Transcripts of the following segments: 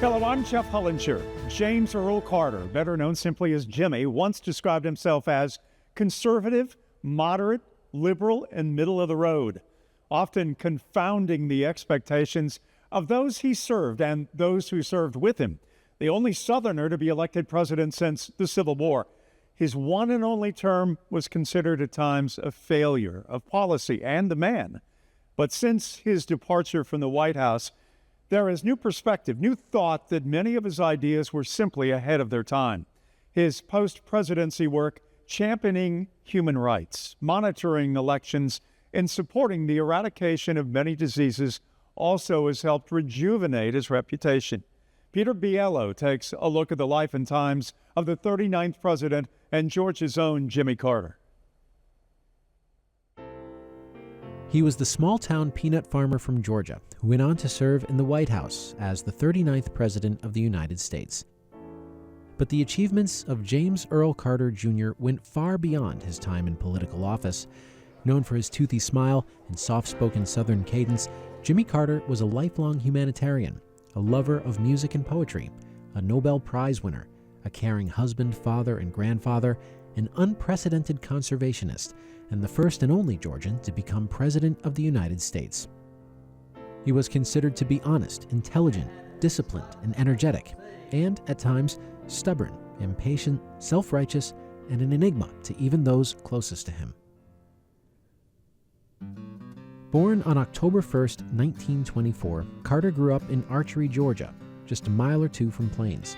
Hello, I'm Jeff Hullinger. James Earl Carter, better known simply as Jimmy, once described himself as conservative, moderate, liberal, and middle of the road, often confounding the expectations of those he served and those who served with him. The only Southerner to be elected president since the Civil War. His one and only term was considered at times a failure of policy and the man. But since his departure from the White House, there is new perspective, new thought that many of his ideas were simply ahead of their time. His post-presidency work championing human rights, monitoring elections, and supporting the eradication of many diseases also has helped rejuvenate his reputation. Peter Biello takes a look at the life and times of the 39th president and Georgia's own Jimmy Carter. He was the small-town peanut farmer from Georgia who went on to serve in the White House as the 39th President of the United States. But the achievements of James Earl Carter Jr. went far beyond his time in political office. Known for his toothy smile and soft-spoken Southern cadence, Jimmy Carter was a lifelong humanitarian, a lover of music and poetry, a Nobel Prize winner, a caring husband, father, and grandfather, an unprecedented conservationist, and the first and only Georgian to become President of the United States. He was considered to be honest, intelligent, disciplined, and energetic, and, at times, stubborn, impatient, self-righteous, and an enigma to even those closest to him. Born on October 1st, 1924, Carter grew up in Archery, Georgia, just a mile or two from Plains.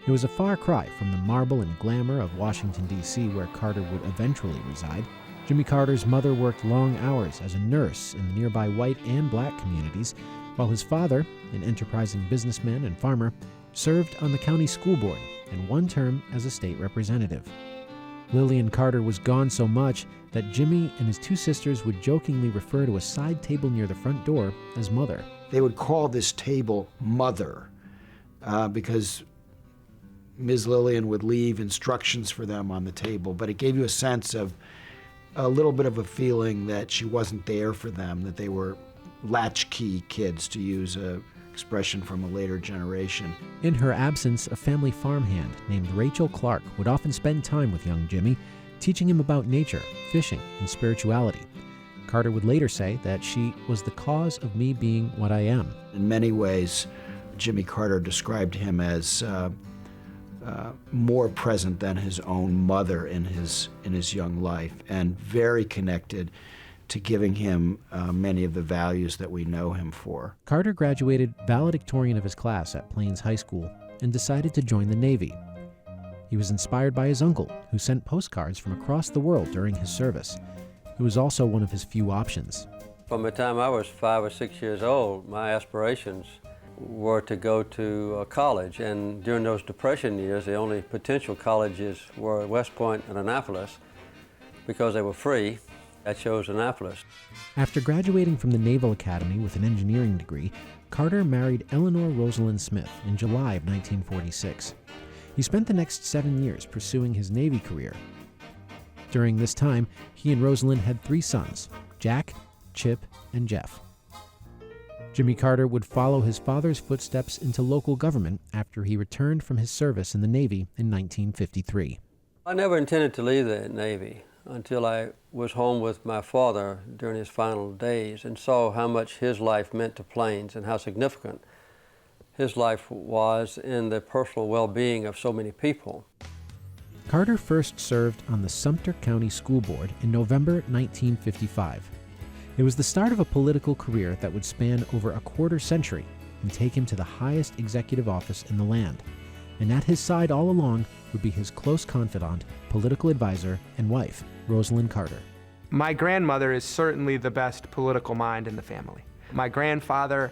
It was a far cry from the marble and glamour of Washington, D.C., where Carter would eventually reside. Jimmy Carter's mother worked long hours as a nurse in the nearby white and black communities, while his father, an enterprising businessman and farmer, served on the county school board and one term as a state representative. Lillian Carter was gone so much that Jimmy and his two sisters would jokingly refer to a side table near the front door as Mother. They would call this table Mother because Ms. Lillian would leave instructions for them on the table, but it gave you a sense of a little bit of a feeling that she wasn't there for them, that they were latchkey kids, to use an expression from a later generation. In her absence, a family farmhand named Rachel Clark would often spend time with young Jimmy, teaching him about nature, fishing, and spirituality. Carter would later say that she was the cause of me being what I am. In many ways, Jimmy Carter described him as more present than his own mother in his young life, and very connected to giving him many of the values that we know him for. Carter graduated valedictorian of his class at Plains High School and decided to join the Navy. He was inspired by his uncle, who sent postcards from across the world during his service. It was also one of his few options. From the time I was 5 or 6 years old, my aspirations were to go to college, and during those Depression years, the only potential colleges were West Point and Annapolis. Because they were free, I chose Annapolis. After graduating from the Naval Academy with an engineering degree, Carter married Eleanor Rosalind Smith in July of 1946. He spent the next 7 years pursuing his Navy career. During this time, he and Rosalind had 3 sons, Jack, Chip, and Jeff. Jimmy Carter would follow his father's footsteps into local government after he returned from his service in the Navy in 1953. I never intended to leave the Navy until I was home with my father during his final days and saw how much his life meant to Plains and how significant his life was in the personal well-being of so many people. Carter first served on the Sumter County School Board in November 1955. It was the start of a political career that would span over a quarter century and take him to the highest executive office in the land. And at his side all along would be his close confidant, political advisor, and wife, Rosalind Carter. My grandmother is certainly the best political mind in the family. My grandfather,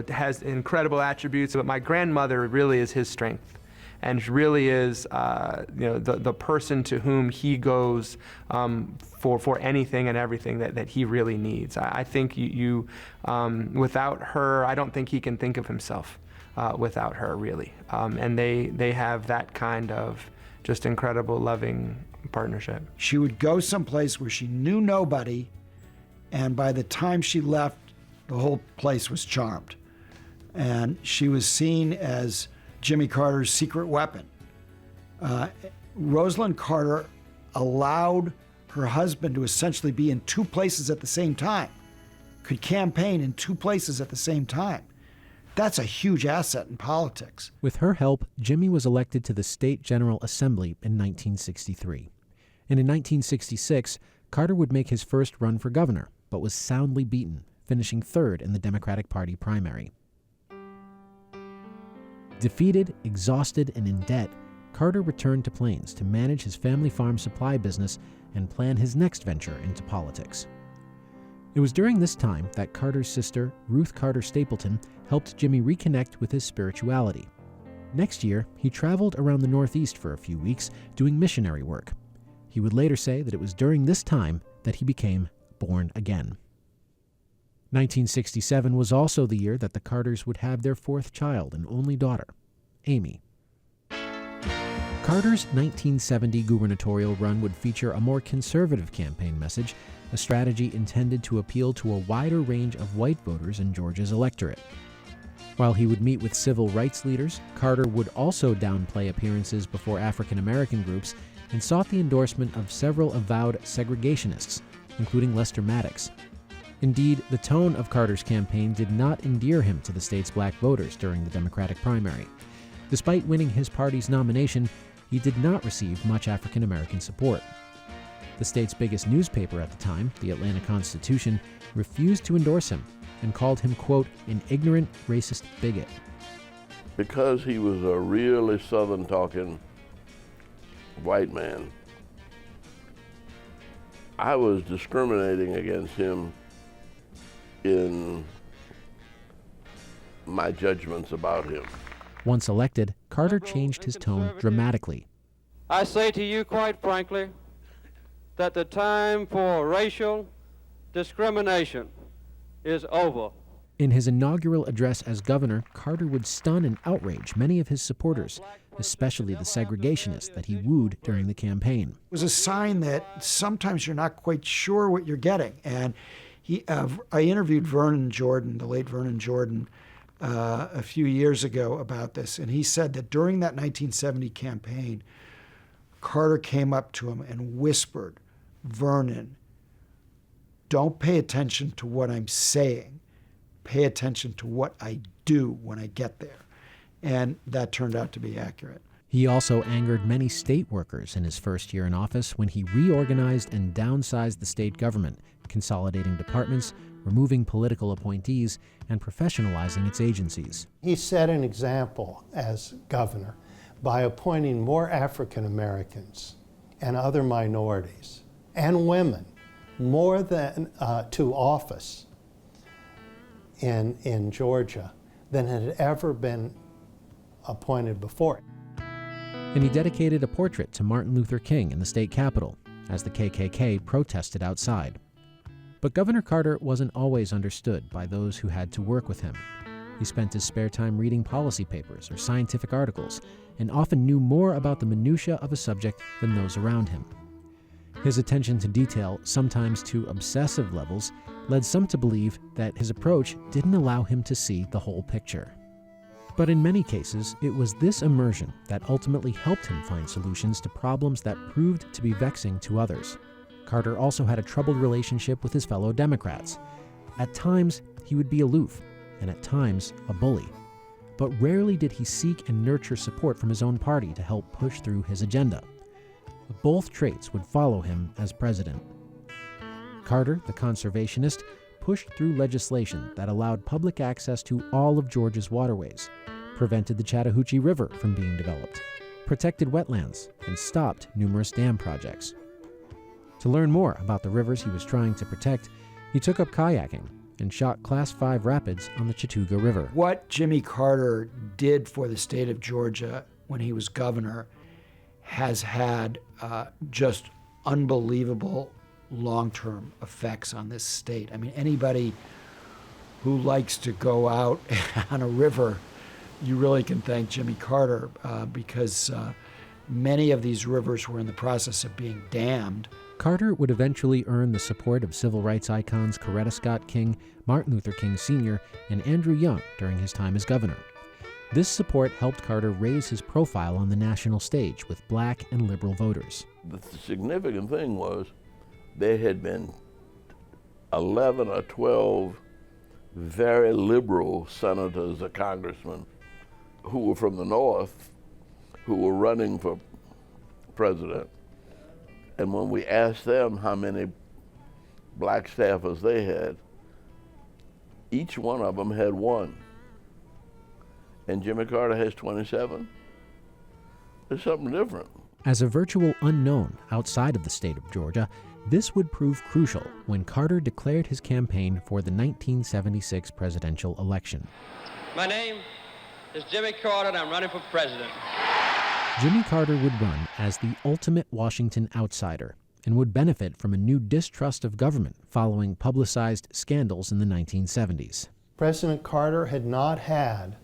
has incredible attributes, but my grandmother really is his strength. And really is, the person to whom he goes for anything and everything that he really needs. I think without her, I don't think he can think of himself without her, really. And they have that kind of just incredible, loving partnership. She would go someplace where she knew nobody, and by the time she left, the whole place was charmed. And she was seen as Jimmy Carter's secret weapon. Rosalind Carter allowed her husband to essentially be in two places at the same time, could campaign in two places at the same time. That's a huge asset in politics. With her help, Jimmy was elected to the State General Assembly in 1963. And in 1966, Carter would make his first run for governor, but was soundly beaten, finishing third in the Democratic Party primary. Defeated, exhausted, and in debt, Carter returned to Plains to manage his family farm supply business and plan his next venture into politics. It was during this time that Carter's sister, Ruth Carter Stapleton, helped Jimmy reconnect with his spirituality. Next year, he traveled around the Northeast for a few weeks doing missionary work. He would later say that it was during this time that he became born again. 1967 was also the year that the Carters would have their fourth child and only daughter, Amy. Carter's 1970 gubernatorial run would feature a more conservative campaign message, a strategy intended to appeal to a wider range of white voters in Georgia's electorate. While he would meet with civil rights leaders, Carter would also downplay appearances before African American groups and sought the endorsement of several avowed segregationists, including Lester Maddox. Indeed, the tone of Carter's campaign did not endear him to the state's black voters during the Democratic primary. Despite winning his party's nomination, he did not receive much African American support. The state's biggest newspaper at the time, the Atlanta Constitution, refused to endorse him and called him, quote, an ignorant, racist bigot. Because he was a really Southern-talking white man, I was discriminating against him in my judgments about him. Once elected, Carter changed his tone dramatically. I say to you quite frankly that the time for racial discrimination is over. In his inaugural address as governor, Carter would stun and outrage many of his supporters, especially the segregationists that he wooed during the campaign. It was a sign that sometimes you're not quite sure what you're getting. And I interviewed Vernon Jordan, the late Vernon Jordan, a few years ago about this, and he said that during that 1970 campaign, Carter came up to him and whispered, Vernon, don't pay attention to what I'm saying. Pay attention to what I do when I get there. And that turned out to be accurate. He also angered many state workers in his first year in office when he reorganized and downsized the state government, consolidating departments, removing political appointees, and professionalizing its agencies. He set an example as governor by appointing more African Americans and other minorities and women more than to office in Georgia than had ever been appointed before. And he dedicated a portrait to Martin Luther King in the state capitol as the KKK protested outside. But Governor Carter wasn't always understood by those who had to work with him. He spent his spare time reading policy papers or scientific articles, and often knew more about the minutiae of a subject than those around him. His attention to detail, sometimes to obsessive levels, led some to believe that his approach didn't allow him to see the whole picture. But in many cases, it was this immersion that ultimately helped him find solutions to problems that proved to be vexing to others. Carter also had a troubled relationship with his fellow Democrats. At times, he would be aloof, and at times, a bully. But rarely did he seek and nurture support from his own party to help push through his agenda. Both traits would follow him as president. Carter, the conservationist, pushed through legislation that allowed public access to all of Georgia's waterways, prevented the Chattahoochee River from being developed, protected wetlands, and stopped numerous dam projects. To learn more about the rivers he was trying to protect, he took up kayaking and shot Class 5 rapids on the Chattooga River. What Jimmy Carter did for the state of Georgia when he was governor has had just unbelievable long-term effects on this state. I mean, anybody who likes to go out on a river, you really can thank Jimmy Carter because many of these rivers were in the process of being dammed Carter would eventually earn the support of civil rights icons Coretta Scott King, Martin Luther King Sr., and Andrew Young during his time as governor. This support helped Carter raise his profile on the national stage with black and liberal voters. The significant thing was there had been 11 or 12 very liberal senators or congressmen who were from the North who were running for president. And when we asked them how many black staffers they had, each one of them had one. And Jimmy Carter has 27. There's something different. As a virtual unknown outside of the state of Georgia, this would prove crucial when Carter declared his campaign for the 1976 presidential election. My name is Jimmy Carter, and I'm running for president. Jimmy Carter would run as the ultimate Washington outsider and would benefit from a new distrust of government following publicized scandals in the 1970s. President Carter had not had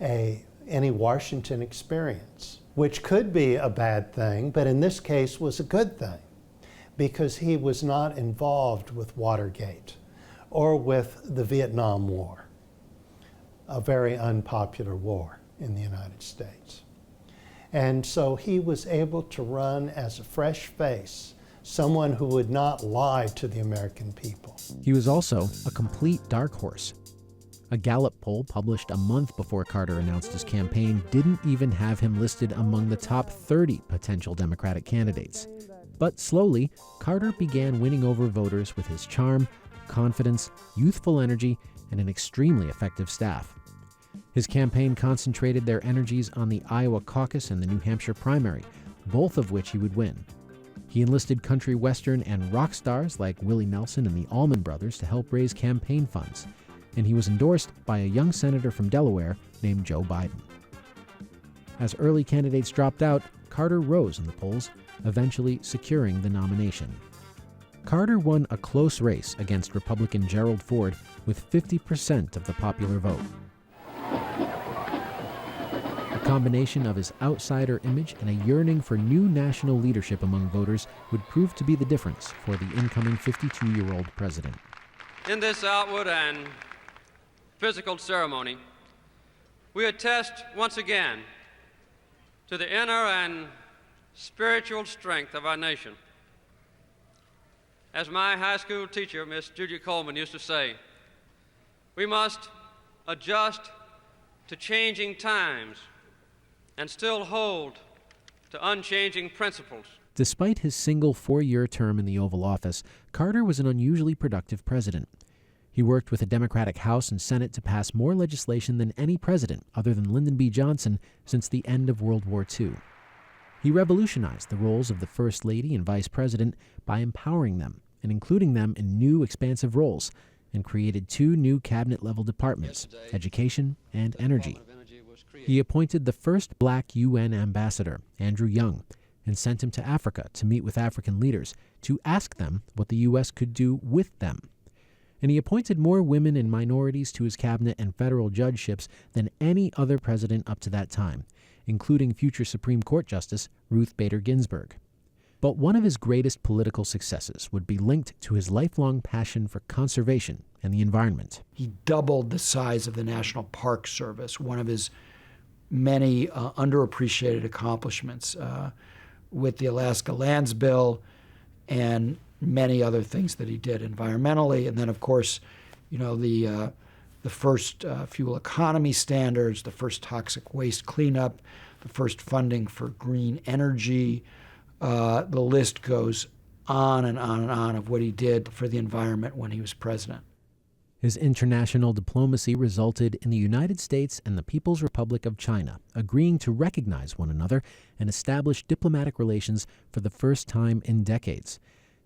any Washington experience, which could be a bad thing, but in this case was a good thing, because he was not involved with Watergate or with the Vietnam War, a very unpopular war in the United States. And so he was able to run as a fresh face, someone who would not lie to the American people. He was also a complete dark horse. A Gallup poll published a month before Carter announced his campaign didn't even have him listed among the top 30 potential Democratic candidates. But slowly, Carter began winning over voters with his charm, confidence, youthful energy, and an extremely effective staff. His campaign concentrated their energies on the Iowa caucus and the New Hampshire primary, both of which he would win. He enlisted country western and rock stars like Willie Nelson and the Allman Brothers to help raise campaign funds, and he was endorsed by a young senator from Delaware named Joe Biden. As early candidates dropped out, Carter rose in the polls, eventually securing the nomination. Carter won a close race against Republican Gerald Ford with 50% of the popular vote. A combination of his outsider image and a yearning for new national leadership among voters would prove to be the difference for the incoming 52-year-old president. In this outward and physical ceremony, we attest once again to the inner and spiritual strength of our nation. As my high school teacher, Miss Julia Coleman, used to say, we must adjust to changing times and still hold to unchanging principles. Despite his single 4-year term in the Oval Office, Carter was an unusually productive president. He worked with the Democratic House and Senate to pass more legislation than any president, other than Lyndon B. Johnson, since the end of World War II. He revolutionized the roles of the First Lady and Vice President by empowering them and including them in new expansive roles, and created 2 new cabinet-level departments, Education and Energy. He appointed the first black UN ambassador, Andrew Young, and sent him to Africa to meet with African leaders to ask them what the U.S. could do with them. And he appointed more women and minorities to his cabinet and federal judgeships than any other president up to that time, including future Supreme Court Justice Ruth Bader Ginsburg. But one of his greatest political successes would be linked to his lifelong passion for conservation and the environment. He doubled the size of the National Park Service, one of his many underappreciated accomplishments with the Alaska Lands Bill and many other things that he did environmentally. And then, of course, you know, the first fuel economy standards, the first toxic waste cleanup, the first funding for green energy. The list goes on and on and on of what he did for the environment when he was president. His international diplomacy resulted in the United States and the People's Republic of China agreeing to recognize one another and establish diplomatic relations for the first time in decades.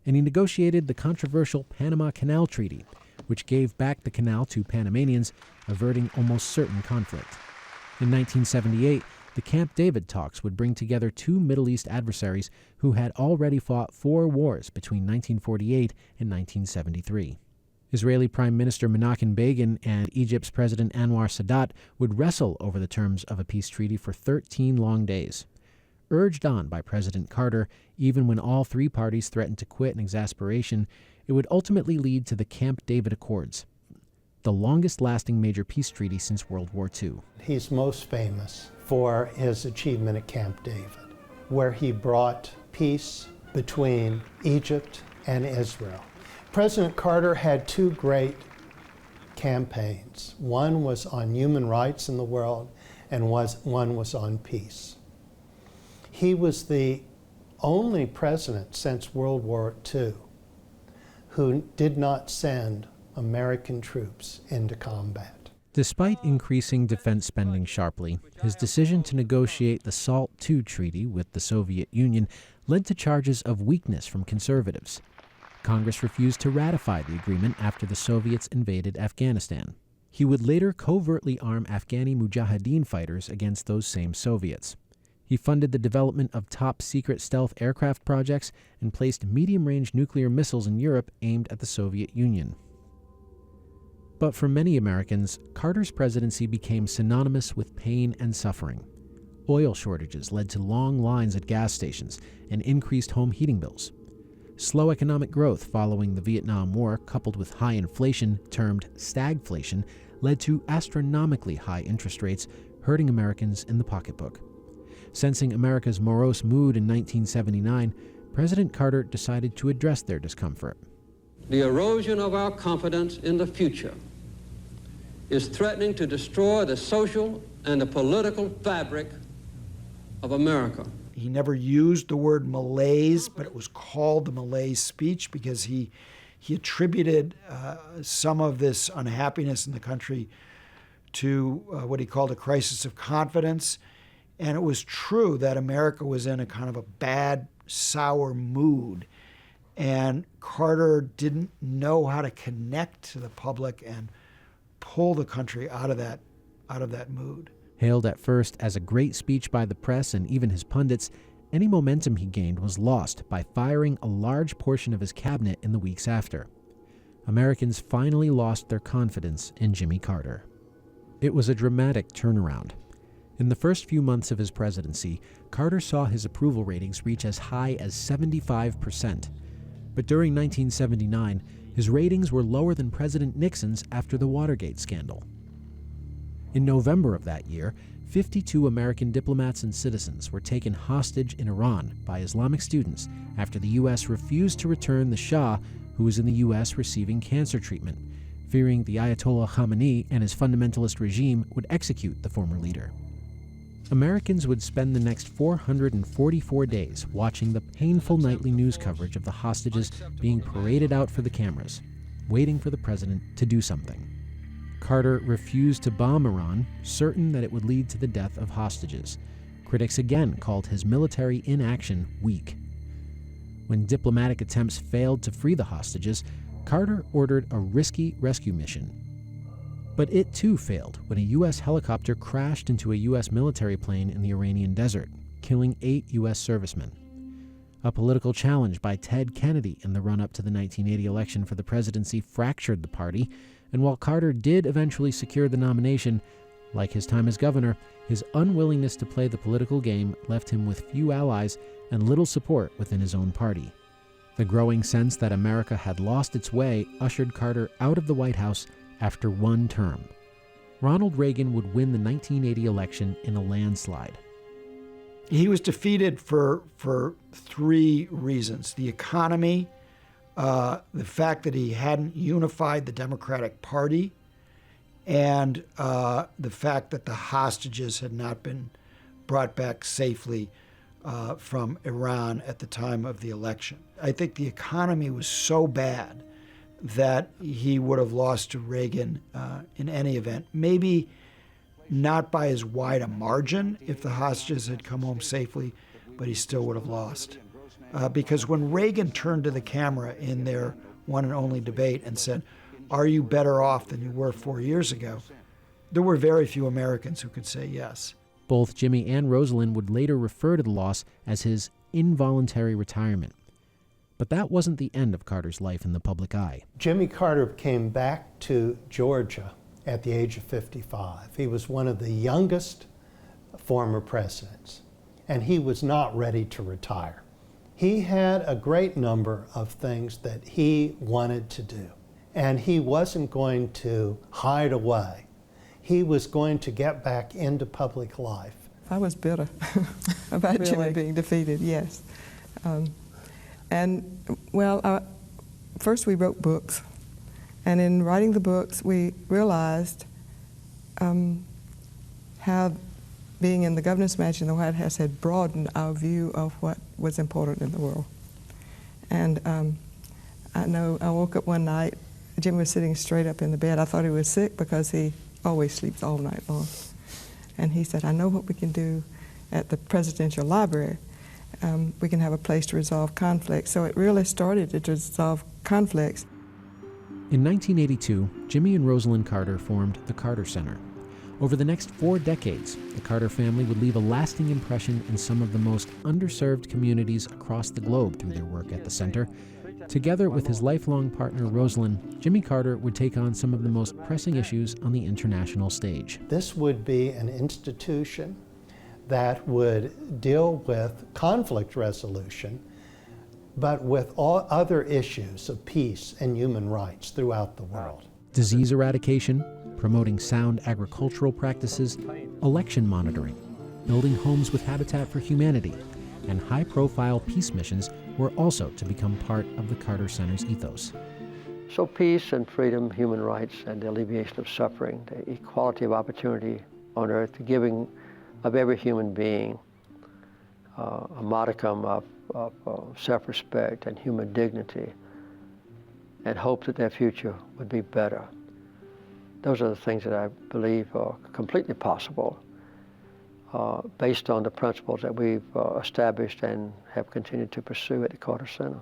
And he negotiated the controversial Panama Canal Treaty, which gave back the canal to Panamanians, averting almost certain conflict. In 1978, the Camp David talks would bring together 2 Middle East adversaries who had already fought 4 wars between 1948 and 1973. Israeli Prime Minister Menachem Begin and Egypt's President Anwar Sadat would wrestle over the terms of a peace treaty for 13 long days. urged on by President Carter, even when all three parties threatened to quit in exasperation, it would ultimately lead to the Camp David Accords, the longest-lasting major peace treaty since World War II. He's most famous for his achievement at Camp David, where he brought peace between Egypt and Israel. President Carter had two great campaigns. One was on human rights in the world, and one was on peace. He was the only president since World War II who did not send American troops into combat. Despite increasing defense spending sharply, his decision to negotiate the SALT II treaty with the Soviet Union led to charges of weakness from conservatives. Congress refused to ratify the agreement after the Soviets invaded Afghanistan. He would later covertly arm Afghani Mujahideen fighters against those same Soviets. He funded the development of top-secret stealth aircraft projects and placed medium-range nuclear missiles in Europe aimed at the Soviet Union. But for many Americans, Carter's presidency became synonymous with pain and suffering. Oil shortages led to long lines at gas stations and increased home heating bills. Slow economic growth following the Vietnam War, coupled with high inflation, termed stagflation, led to astronomically high interest rates, hurting Americans in the pocketbook. Sensing America's morose mood in 1979, President Carter decided to address their discomfort. The erosion of our confidence in the future is threatening to destroy the social and the political fabric of America. He never used the word malaise, but it was called the malaise speech because he attributed some of this unhappiness in the country to what he called a crisis of confidence. And it was true that America was in a kind of a bad, sour mood. And Carter didn't know how to connect to the public and pull the country out of that mood. Hailed at first as a great speech by the press and even his pundits, any momentum he gained was lost by firing a large portion of his cabinet in the weeks after. Americans finally lost their confidence in Jimmy Carter. It was a dramatic turnaround. In the first few months of his presidency, Carter saw his approval ratings reach as high as 75%. But during 1979, his ratings were lower than President Nixon's after the Watergate scandal. In November of that year, 52 American diplomats and citizens were taken hostage in Iran by Islamic students after the U.S. refused to return the Shah, who was in the U.S. receiving cancer treatment, fearing the Ayatollah Khamenei and his fundamentalist regime would execute the former leader. Americans would spend the next 444 days watching the painful nightly news coverage of the hostages being paraded out for the cameras, waiting for the president to do something. Carter refused to bomb Iran, certain that it would lead to the death of hostages. Critics again called his military inaction weak. When diplomatic attempts failed to free the hostages, Carter ordered a risky rescue mission. But it too failed when a U.S. helicopter crashed into a U.S. military plane in the Iranian desert, killing 8 U.S. servicemen. A political challenge by Ted Kennedy in the run-up to the 1980 election for the presidency fractured the party, and while Carter did eventually secure the nomination, like his time as governor, his unwillingness to play the political game left him with few allies and little support within his own party. The growing sense that America had lost its way ushered Carter out of the White House after one term. Ronald Reagan would win the 1980 election in a landslide. He was defeated for 3 reasons: the economy, the fact that he hadn't unified the Democratic Party, and the fact that the hostages had not been brought back safely from Iran at the time of the election. I think the economy was so bad that he would have lost to Reagan in any event. Maybe not by as wide a margin if the hostages had come home safely, but he still would have lost. Because when Reagan turned to the camera in their one and only debate and said, "Are you better off than you were 4 years ago?" there were very few Americans who could say yes. Both Jimmy and Rosalind would later refer to the loss as his involuntary retirement. But that wasn't the end of Carter's life in the public eye. Jimmy Carter came back to Georgia at the age of 55. He was one of the youngest former presidents. and he was not ready to retire. He had a great number of things that he wanted to do, and he wasn't going to hide away. He was going to get back into public life. I was bitter about Jimmy being defeated, yes. First we wrote books, and in writing the books we realized how being in the governor's mansion in the White House had broadened our view of what was important in the world. And I know I woke up one night, Jimmy was sitting straight up in the bed. I thought he was sick because he always sleeps all night long. And he said, I know what we can do at the Presidential Library. We can have a place to resolve conflicts. So it really started to resolve conflicts. In 1982, Jimmy and Rosalind Carter formed the Carter Center. Over the next 4 decades, the Carter family would leave a lasting impression in some of the most underserved communities across the globe through their work at the center. Together with his lifelong partner Rosalind, Jimmy Carter would take on some of the most pressing issues on the international stage. This would be an institution that would deal with conflict resolution, but with all other issues of peace and human rights throughout the world. Disease eradication, promoting sound agricultural practices, election monitoring, building homes with Habitat for Humanity, and high-profile peace missions were also to become part of the Carter Center's ethos. So peace and freedom, human rights, and the alleviation of suffering, the equality of opportunity on earth, the giving of every human being a modicum of self-respect and human dignity, and hope that their future would be better. Those are the things that I believe are completely possible based on the principles that we've established and have continued to pursue at the Carter Center.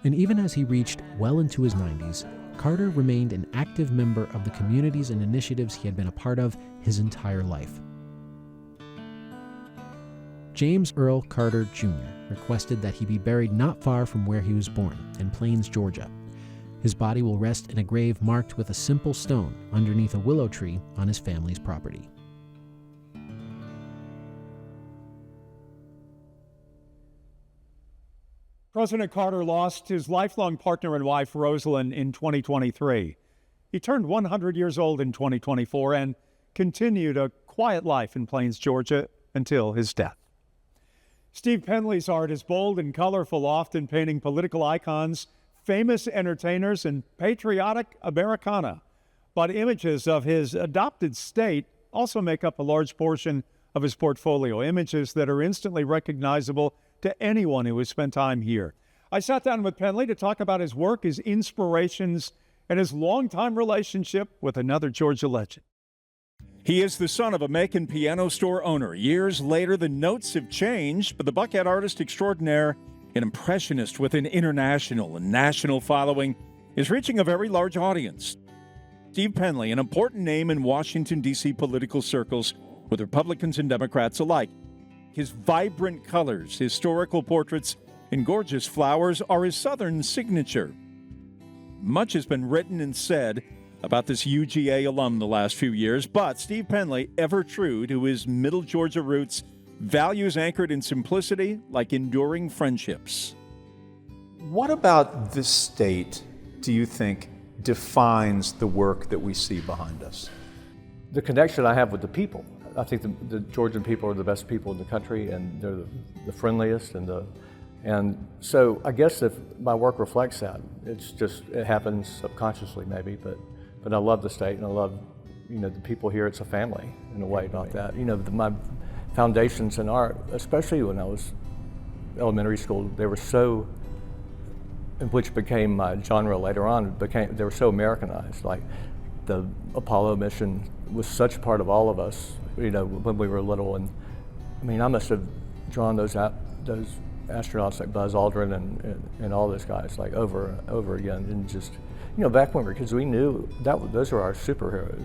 And even as he reached well into his 90s, Carter remained an active member of the communities and initiatives he had been a part of his entire life. James Earl Carter Jr. requested that he be buried not far from where he was born, in Plains, Georgia. His body will rest in a grave marked with a simple stone underneath a willow tree on his family's property. President Carter lost his lifelong partner and wife, Rosalind, in 2023. He turned 100 years old in 2024 and continued a quiet life in Plains, Georgia, until his death. Steve Penley's art is bold and colorful, often painting political icons, famous entertainers, and patriotic Americana. But images of his adopted state also make up a large portion of his portfolio, images that are instantly recognizable to anyone who has spent time here. I sat down with Penley to talk about his work, his inspirations, and his longtime relationship with another Georgia legend. He is the son of a Macon piano store owner. Years later, the notes have changed, but the Buckhead artist extraordinaire, an impressionist with an international and national following, is reaching a very large audience. Steve Penley, an important name in Washington, D.C. political circles with Republicans and Democrats alike. His vibrant colors, historical portraits, and gorgeous flowers are his Southern signature. Much has been written and said about this UGA alum the last few years, but Steve Penley, ever true to his Middle Georgia roots, values anchored in simplicity like enduring friendships. What about this state do you think defines the work that we see behind us? The connection I have with the people. I think the Georgian people are the best people in the country, and they're the friendliest, and so I guess if my work reflects that, it happens subconsciously maybe, but I love the state and I love, the people here. It's a family in a way, not that. My foundations in art, especially when I was elementary school, they were so, which became my genre later on, they were so Americanized. Like the Apollo mission was such a part of all of us, when we were little. And I must have drawn those astronauts like Buzz Aldrin and all those guys like over and over again. And just, back when we were kids, we knew those were our superheroes.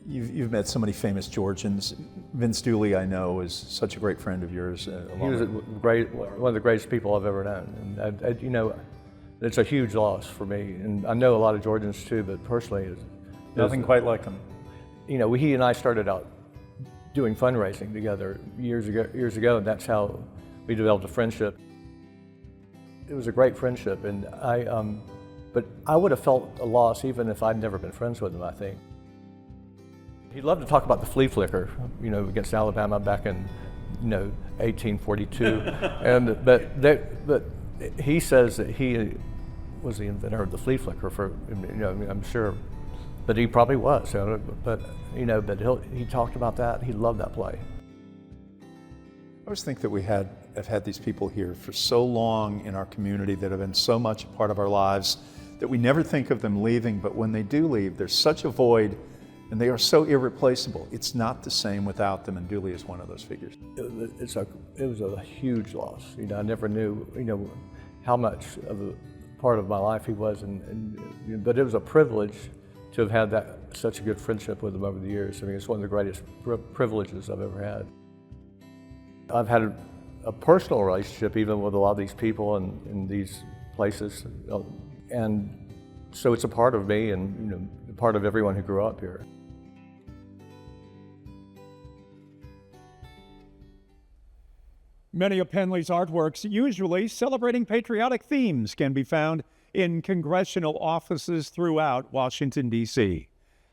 You've met so many famous Georgians. Vince Dooley, I know, is such a great friend of yours. He was one of the greatest people I've ever known. And it's a huge loss for me. And I know a lot of Georgians too, but personally, nothing quite like him. He and I started out doing fundraising together years ago, and that's how we developed a friendship. It was a great friendship, and but I would have felt a loss even if I'd never been friends with him, I think. He loved to talk about the flea flicker, against Alabama back in, 1842, but he says that he was the inventor of the flea flicker I'm sure, but he probably was. But he talked about that. He loved that play. I always think that we have had these people here for so long in our community that have been so much a part of our lives that we never think of them leaving, but when they do leave, there's such a void and they are so irreplaceable. It's not the same without them, and Dooley is one of those figures. It was a huge loss. I never knew, how much of a part of my life he was, but it was a privilege to have had such a good friendship with him over the years. I mean, it's one of the greatest privileges I've ever had. I've had a personal relationship even with a lot of these people in these places, and so it's a part of me and a part of everyone who grew up here. Many of Penley's artworks, usually celebrating patriotic themes, can be found in congressional offices throughout Washington, D.C.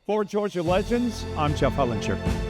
For Georgia Legends, I'm Jeff Hullinger.